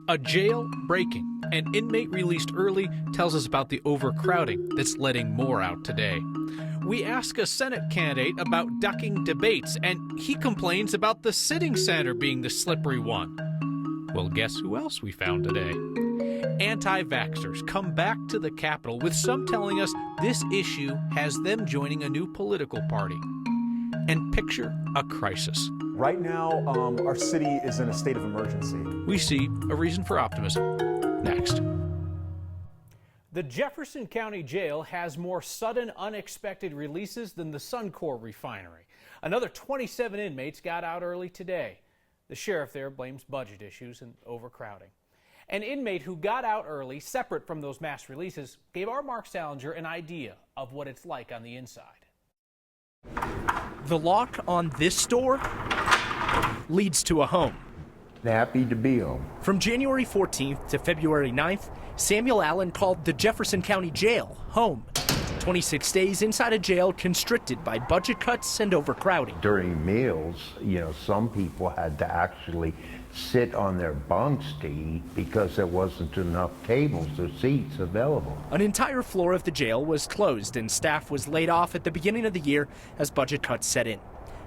A jail breaking. An inmate released early tells us about the overcrowding that's letting more out today. We ask a Senate candidate about ducking debates, and he complains about the sitting senator being the slippery one. Well, guess who else we found today? Anti-vaxxers come back to the Capitol, with some telling us this issue has them joining a new political party. And picture a crisis. Right now, our city is in a state of emergency. We see a reason for optimism. Next. The Jefferson County Jail has more sudden, unexpected releases than the Suncor refinery. Another 27 inmates got out early today. The sheriff there blames budget issues and overcrowding. An inmate who got out early, separate from those mass releases, gave our Mark Zelinger an idea of what it's like on the inside. The lock on this door leads to a home. Happy to be home. From January 14th to February 9th, Samuel Allen called the Jefferson County Jail home. 26 days inside a jail constricted by budget cuts and overcrowding. During meals, some people had to actually sit on their bunks to eat because there wasn't enough tables or seats available. An entire floor of the jail was closed and staff was laid off at the beginning of the year as budget cuts set in.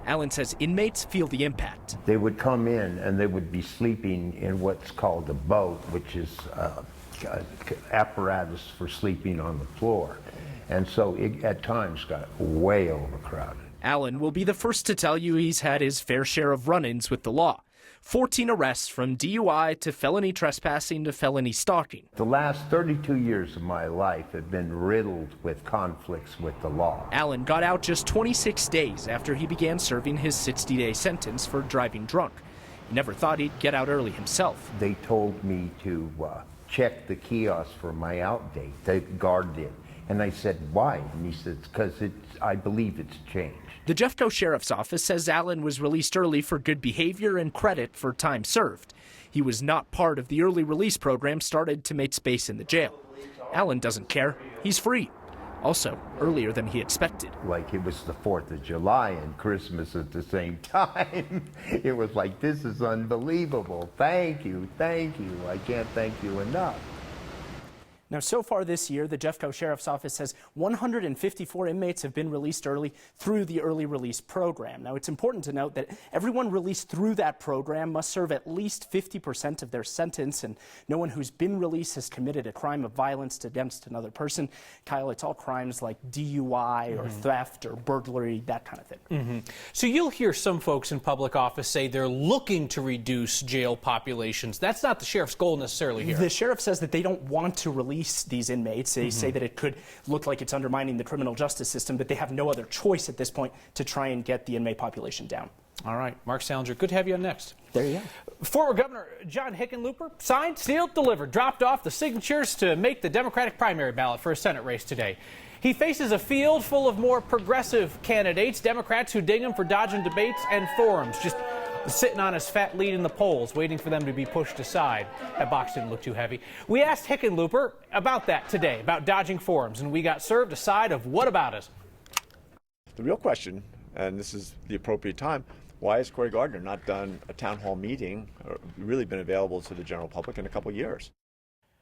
Allen says inmates feel the impact. They would come in and they would be sleeping in what's called a boat, which is apparatus for sleeping on the floor. And so it at times got way overcrowded. Allen will be the first to tell you he's had his fair share of run-ins with the law. 14 arrests from DUI to felony trespassing to felony stalking. The last 32 years of my life have been riddled with conflicts with the law. Allen got out just 26 days after he began serving his 60-day sentence for driving drunk. He never thought he'd get out early himself. They told me to check the kiosk for my out date. The guard did. And I said, why? And he said, because I believe it's changed. The Jeffco Sheriff's Office says Allen was released early for good behavior and credit for time served. He was not part of the early release program started to make space in the jail. Allen doesn't care. He's free. Also, earlier than he expected. Like it was the 4th of July and Christmas at the same time. It was like, this is unbelievable. Thank you, thank you. I can't thank you enough. Now, so far this year, the Jeffco Sheriff's Office says 154 inmates have been released early through the early release program. Now, it's important to note that everyone released through that program must serve at least 50% of their sentence, and no one who's been released has committed a crime of violence against another person. Kyle, it's all crimes like DUI or theft or burglary, that kind of thing. So you'll hear some folks in public office say they're looking to reduce jail populations. That's not the sheriff's goal necessarily here. The sheriff says that they don't want to release these inmates. They say that it could look like it's undermining the criminal justice system, but they have no other choice at this point to try and get the inmate population down. All right, Mark Zelinger, good to have you on next. There you go. Former Governor John Hickenlooper signed, sealed, delivered, dropped off the signatures to make the Democratic primary ballot for a Senate race today. He faces a field full of more progressive candidates, Democrats who ding him for dodging debates and forums, just sitting on his fat lead in the polls, waiting for them to be pushed aside. That box didn't look too heavy. We asked Hickenlooper about that today, about dodging forums, and we got served a side of what about us? The real question, and this is the appropriate time, why has Cory Gardner not done a town hall meeting or really been available to the general public in a couple of years?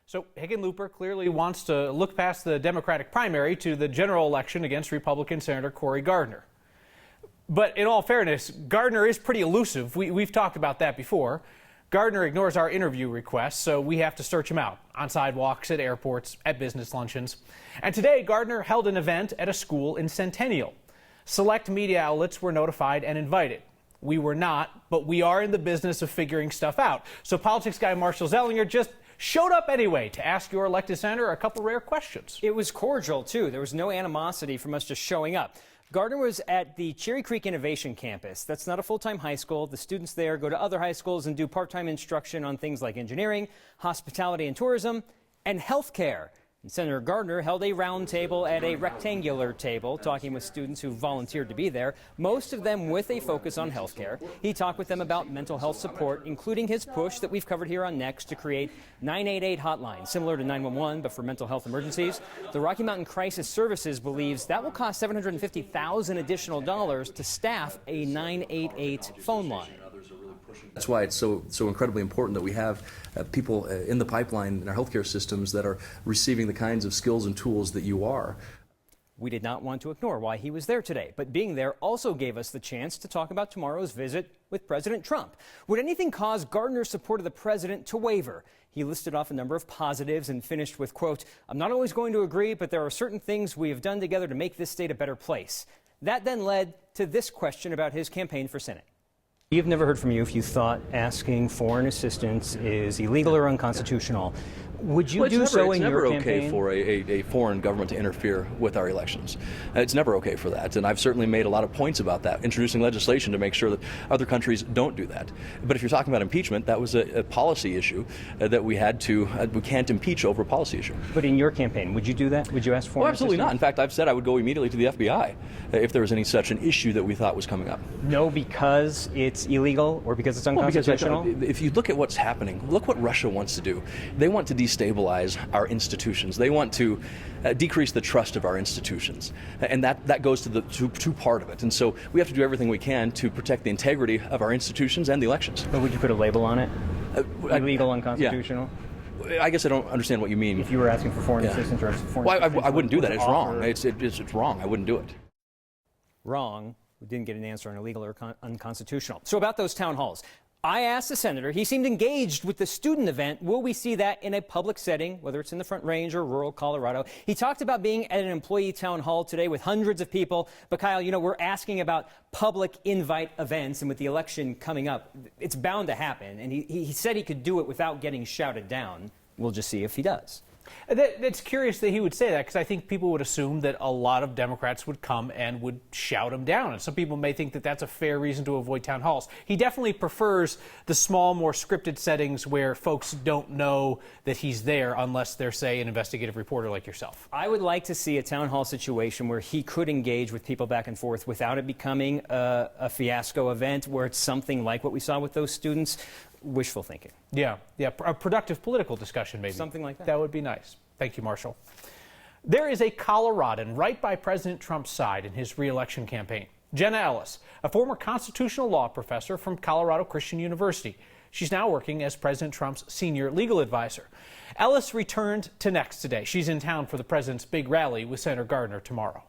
So Hickenlooper clearly wants to look past the Democratic primary to the general election against Republican Senator Cory Gardner. But in all fairness, Gardner is pretty elusive. We've talked about that before. Gardner ignores our interview requests, so we have to search him out on sidewalks, at airports, at business luncheons. And today, Gardner held an event at a school in Centennial. Select media outlets were notified and invited. We were not, but we are in the business of figuring stuff out. So politics guy Marshall Zelinger just showed up anyway to ask your elected senator a couple rare questions. It was cordial, too. There was no animosity from us just showing up. Gardner was at the Cherry Creek Innovation Campus. That's not a full-time high school. The students there go to other high schools and do part-time instruction on things like engineering, hospitality and tourism, and healthcare. And Senator Gardner held a round table at a rectangular table, talking with students who volunteered to be there, most of them with a focus on healthcare. He talked with them about mental health support, including his push that we've covered here on Next to create 988 hotline, similar to 911, but for mental health emergencies. The Rocky Mountain Crisis Services believes that will cost $750,000 additional dollars to staff a 988 phone line. That's why it's so incredibly important that we have people in the pipeline in our healthcare systems that are receiving the kinds of skills and tools that you are. We did not want to ignore why he was there today, but being there also gave us the chance to talk about tomorrow's visit with President Trump. Would anything cause Gardner's support of the president to waver? He listed off a number of positives and finished with, quote, "I'm not always going to agree, but there are certain things we have done together to make this state a better place." That then led to this question about his campaign for Senate. You've never heard from you if you thought asking foreign assistance is illegal or unconstitutional. Would you do so in your campaign? It's never okay for a foreign government to interfere with our elections. It's never okay for that, and I've certainly made a lot of points about that, introducing legislation to make sure that other countries don't do that. But if you're talking about impeachment, that was a policy issue that we can't impeach over a policy issue. But in your campaign, would you do that? Would you ask foreign assistance? Absolutely not. In fact, I've said I would go immediately to the FBI if there was any such an issue that we thought was coming up. No, because it's illegal or because it's unconstitutional? Well, because if you look at what's happening, look what Russia wants to do. They want to destabilize our institutions. They want to decrease the trust of our institutions. And that goes to the two part of it. And so we have to do everything we can to protect the integrity of our institutions and the elections. But would you put a label on it? Illegal, unconstitutional? Yeah. I guess I don't understand what you mean. If you were asking for foreign assistance or foreign assistance, I wouldn't do that. It's wrong. It's wrong. I wouldn't do it. Wrong. We didn't get an answer on illegal or unconstitutional. So about those town halls, I asked the senator, he seemed engaged with the student event. Will we see that in a public setting, whether it's in the Front Range or rural Colorado? He talked about being at an employee town hall today with hundreds of people. But Kyle, we're asking about public invite events, and with the election coming up, it's bound to happen. And he said he could do it without getting shouted down. We'll just see if he does. It's curious that he would say that, because I think people would assume that a lot of Democrats would come and would shout him down. And some people may think that that's a fair reason to avoid town halls. He definitely prefers the small, more scripted settings where folks don't know that he's there unless they're, say, an investigative reporter like yourself. I would like to see a town hall situation where he could engage with people back and forth without it becoming a fiasco event, where it's something like what we saw with those students. Wishful thinking. Yeah, a productive political discussion, maybe. Something like that. That would be nice. Thank you, Marshall. There is a Coloradan right by President Trump's side in his re-election campaign. Jenna Ellis, a former constitutional law professor from Colorado Christian University. She's now working as President Trump's senior legal advisor. Ellis returned to Next today. She's in town for the president's big rally with Senator Gardner tomorrow.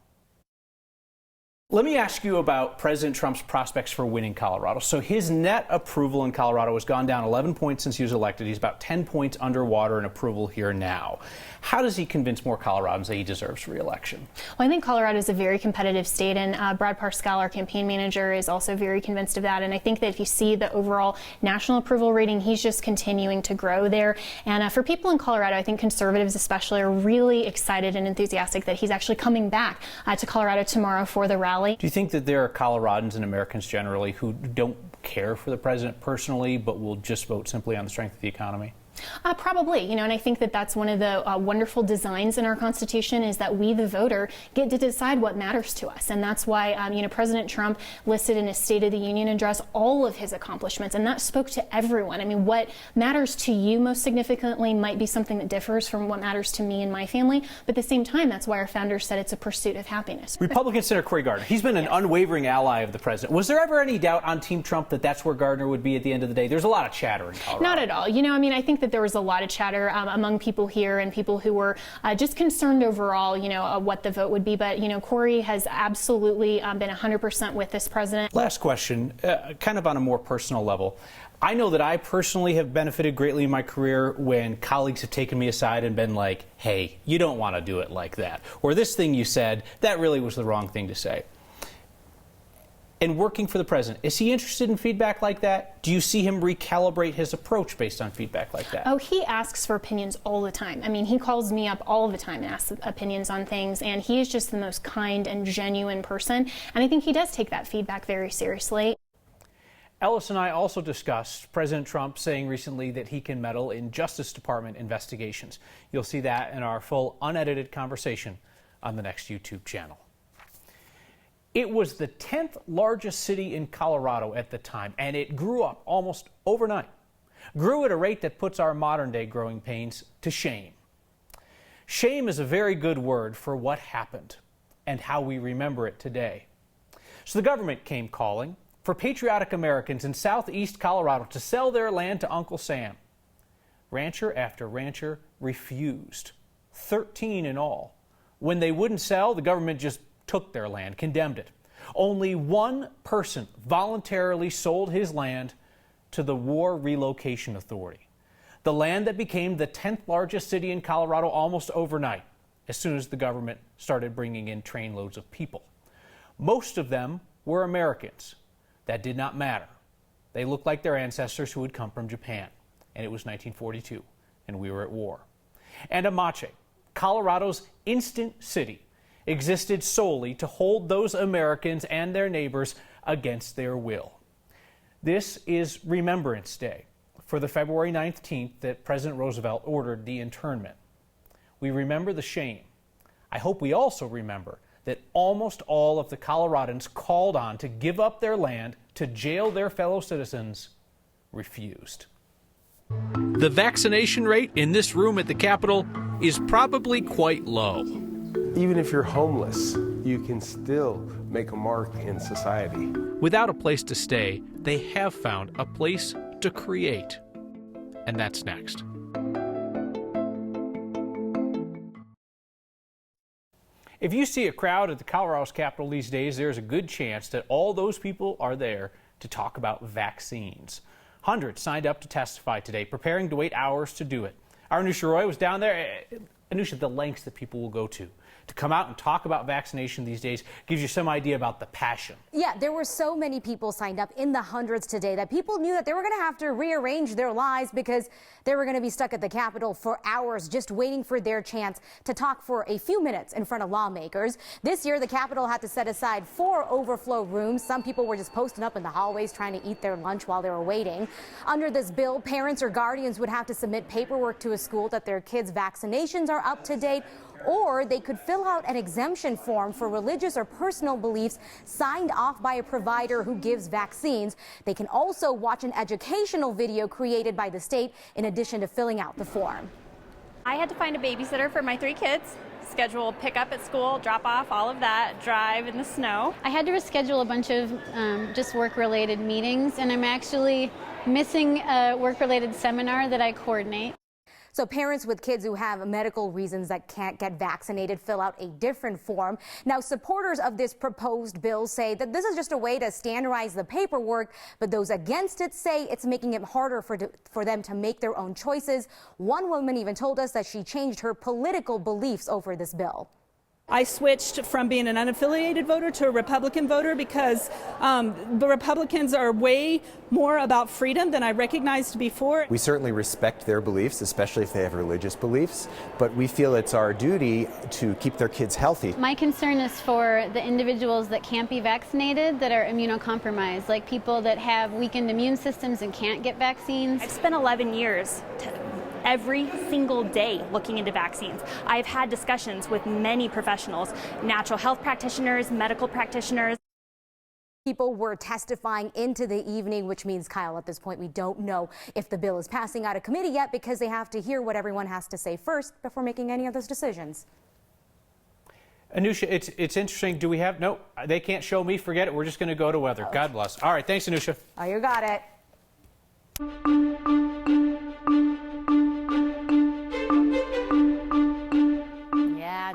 Let me ask you about President Trump's prospects for winning Colorado. So his net approval in Colorado has gone down 11 points since he was elected. He's about 10 points underwater in approval here now. How does he convince more Coloradans that he deserves re-election? Well, I think Colorado is a very competitive state, and Brad Parscale, our campaign manager, is also very convinced of that. And I think that if you see the overall national approval rating, he's just continuing to grow there. And for people in Colorado, I think conservatives especially are really excited and enthusiastic that he's actually coming back to Colorado tomorrow for the rally. Do you think that there are Coloradans and Americans generally who don't care for the president personally, but will just vote simply on the strength of the economy? Probably, and I think that that's one of the wonderful designs in our Constitution, is that we, the voter, get to decide what matters to us. And that's why, President Trump listed in his State of the Union address all of his accomplishments, and that spoke to everyone. I mean, what matters to you most significantly might be something that differs from what matters to me and my family, but at the same time, that's why our founders said it's a pursuit of happiness. Republican Senator Cory Gardner, he's been an unwavering ally of the president. Was there ever any doubt on Team Trump that that's where Gardner would be at the end of the day? There's a lot of chatter in Colorado. Not at all. I think that there was a lot of chatter among people here and people who were just concerned overall, what the vote would be. But, Cory has absolutely been 100% with this president. Last question, kind of on a more personal level. I know that I personally have benefited greatly in my career when colleagues have taken me aside and been like, hey, you don't want to do it like that. Or this thing you said, that really was the wrong thing to say. And working for the president, is he interested in feedback like that? Do you see him recalibrate his approach based on feedback like that? Oh, he asks for opinions all the time. I mean, he calls me up all the time and asks opinions on things, and he is just the most kind and genuine person. And I think he does take that feedback very seriously. Ellis and I also discussed President Trump saying recently that he can meddle in Justice Department investigations. You'll see that in our full unedited conversation on the Next YouTube channel. It was the 10th largest city in Colorado at the time, and it grew up almost overnight. Grew at a rate that puts our modern-day growing pains to shame. Shame is a very good word for what happened and how we remember it today. So the government came calling for patriotic Americans in southeast Colorado to sell their land to Uncle Sam. Rancher after rancher refused, 13 in all. When they wouldn't sell, the government just took their land, condemned it. Only one person voluntarily sold his land to the War Relocation Authority, the land that became the 10th largest city in Colorado almost overnight, as soon as the government started bringing in trainloads of people. Most of them were Americans. That did not matter. They looked like their ancestors who had come from Japan, and it was 1942, and we were at war. And Amache, Colorado's instant city, existed solely to hold those Americans and their neighbors against their will. This is Remembrance Day for the February 19th that President Roosevelt ordered the internment. We remember the shame. I hope we also remember that almost all of the Coloradans called on to give up their land to jail their fellow citizens refused. The vaccination rate in this room at the Capitol is probably quite low. Even if you're homeless, you can still make a mark in society. Without a place to stay, they have found a place to create. And that's next. If you see a crowd at the Colorado's Capitol these days, there's a good chance that all those people are there to talk about vaccines. Hundreds signed up to testify today, preparing to wait hours to do it. Our Anusha Roy was down there. Anusha, the lengths that people will go to come out and talk about vaccination these days gives you some idea about the passion. Yeah, there were so many people signed up in the hundreds today that people knew that they were going to have to rearrange their lives because they were going to be stuck at the Capitol for hours just waiting for their chance to talk for a few minutes in front of lawmakers. This year, the Capitol had to set aside 4 overflow rooms. Some people were just posting up in the hallways trying to eat their lunch while they were waiting. Under this bill, parents or guardians would have to submit paperwork to a school that their kids' vaccinations are up to date, or they could fill out an exemption form for religious or personal beliefs signed off by a provider who gives vaccines. They can also watch an educational video created by the state in addition to filling out the form. I had to find a babysitter for my 3 kids, schedule pickup at school, drop off, all of that, drive in the snow. I had to reschedule a bunch of just work-related meetings, and I'm actually missing a work-related seminar that I coordinate. So parents with kids who have medical reasons that can't get vaccinated fill out a different form. Now, supporters of this proposed bill say that this is just a way to standardize the paperwork, but those against it say it's making it harder for them to make their own choices. One woman even told us that she changed her political beliefs over this bill. I switched from being an unaffiliated voter to a Republican voter because the Republicans are way more about freedom than I recognized before. We certainly respect their beliefs, especially if they have religious beliefs, but we feel it's our duty to keep their kids healthy. My concern is for the individuals that can't be vaccinated, that are immunocompromised, like people that have weakened immune systems and can't get vaccines. I've spent 11 years every single day looking into vaccines. I've had discussions with many professionals, natural health practitioners, medical practitioners. People were testifying into the evening, which means, Kyle, at this point, we don't know if the bill is passing out of committee yet because they have to hear what everyone has to say first before making any of those decisions. Anusha, it's interesting. Do we have, no, they can't show me, forget it. We're just going to go to weather. God bless. All right, thanks, Anusha. Oh, you got it.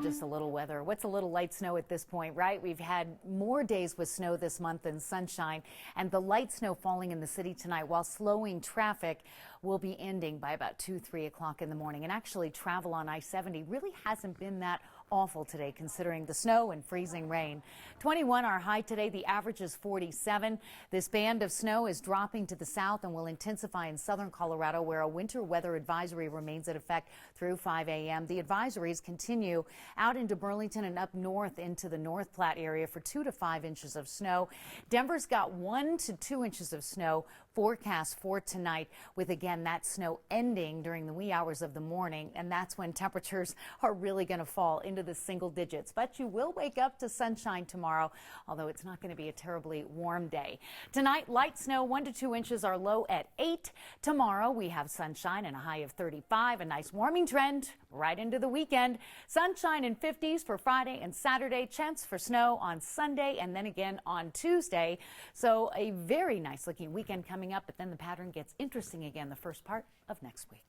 Just a little weather. What's a little light snow at this point, right? We've had more days with snow this month than sunshine, and the light snow falling in the city tonight, while slowing traffic, will be ending by about 2-3 o'clock in the morning. And actually, travel on I-70 really hasn't been that awful today, considering the snow and freezing rain. 21 our high today. The average is 47. This band of snow is dropping to the south and will intensify in southern Colorado, where a winter weather advisory remains in effect through 5 a.m. The advisories continue out into Burlington and up north into the North Platte area for 2 to 5 inches of snow. Denver's got 1 to 2 inches of snow forecast for tonight, with again that snow ending during the wee hours of the morning, and that's when temperatures are really going to fall into the single digits. But you will wake up to sunshine tomorrow, although it's not going to be a terribly warm day. Tonight, light snow, 1 to 2 inches, our low at 8. Tomorrow we have sunshine and a high of 35, a nice warming trend right into the weekend. Sunshine and 50s for Friday and Saturday. Chance for snow on Sunday and then again on Tuesday. So a very nice looking weekend coming up, but then the pattern gets interesting again the first part of next week.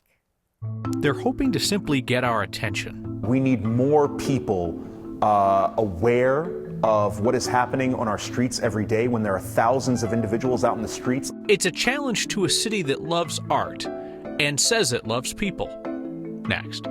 They're hoping to simply get our attention. We need more people aware of what is happening on our streets every day when there are thousands of individuals out in the streets. It's a challenge to a city that loves art and says it loves people. Next.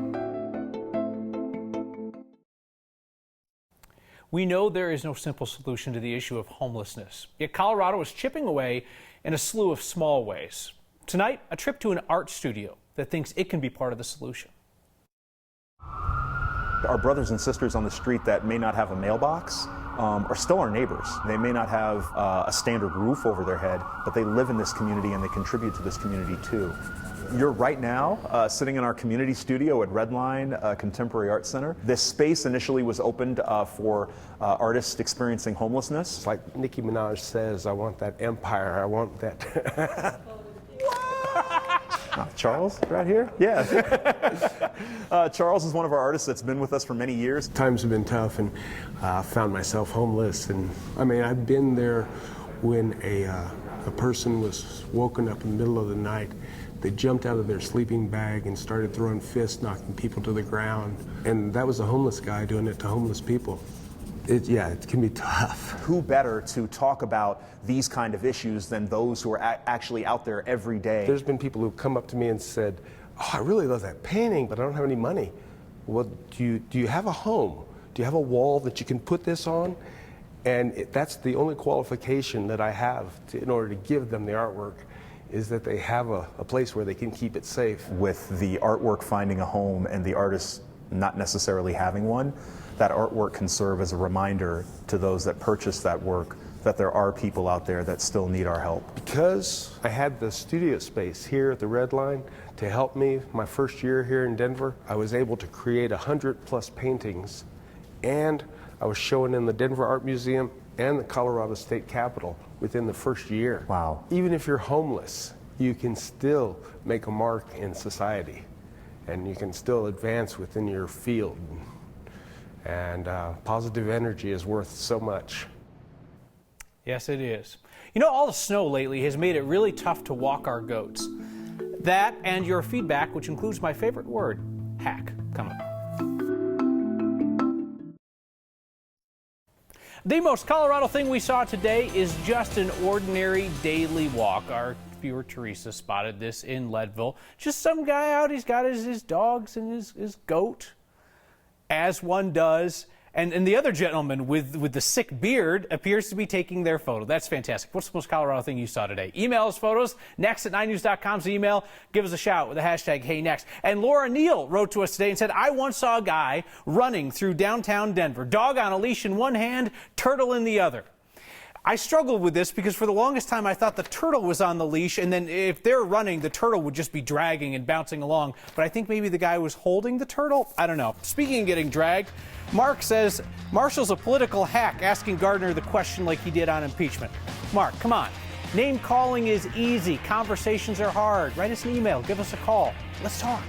We know there is no simple solution to the issue of homelessness, yet Colorado is chipping away in a slew of small ways. Tonight, a trip to an art studio that thinks it can be part of the solution. Our brothers and sisters on the street that may not have a mailbox are still our neighbors. They may not have a standard roof over their head, but they live in this community and they contribute to this community too. You're right now sitting in our community studio at Redline Contemporary Art Center. This space initially was opened for artists experiencing homelessness. It's like Nicki Minaj says, I want that empire, I want that. Charles, right here? Yeah. Charles is one of our artists that's been with us for many years. Times have been tough, and I found myself homeless. And I mean, I've been there when a person was woken up in the middle of the night. They jumped out of their sleeping bag and started throwing fists, knocking people to the ground. And that was a homeless guy doing it to homeless people. It can be tough. Who better to talk about these kind of issues than those who are actually out there every day? There's been people who've come up to me and said, oh, I really love that painting, but I don't have any money. Well, do you have a home? Do you have a wall that you can put this on? And that's the only qualification that I have in order to give them the artwork, is that they have a place where they can keep it safe. With the artwork finding a home and the artist not necessarily having one, that artwork can serve as a reminder to those that purchase that work that there are people out there that still need our help. Because I had the studio space here at the Redline to help me my first year here in Denver, I was able to create 100+ paintings, and I was showing in the Denver Art Museum and the Colorado State Capitol within the first year. Wow. Even if you're homeless, you can still make a mark in society, and you can still advance within your field. And positive energy is worth so much. Yes, it is. You know, all the snow lately has made it really tough to walk our goats. That and your feedback, which includes my favorite word, hack, coming up. The most Colorado thing we saw today is just an ordinary daily walk. Our viewer Teresa spotted this in Leadville. Just some guy out, he's got his dogs and his goat, as one does. And the other gentleman with the sick beard appears to be taking their photo. That's fantastic. What's the most Colorado thing you saw today? Email us photos, next@9news.com's email. Give us a shout with the hashtag #HeyNext. And Laura Neal wrote to us today and said, I once saw a guy running through downtown Denver, dog on a leash in one hand, turtle in the other. I struggled with this because for the longest time I thought the turtle was on the leash, and then if they're running, the turtle would just be dragging and bouncing along. But I think maybe the guy was holding the turtle. I don't know. Speaking of getting dragged, Mark says Marshall's a political hack, asking Gardner the question like he did on impeachment. Mark, come on. Name calling is easy. Conversations are hard. Write us an email. Give us a call. Let's talk.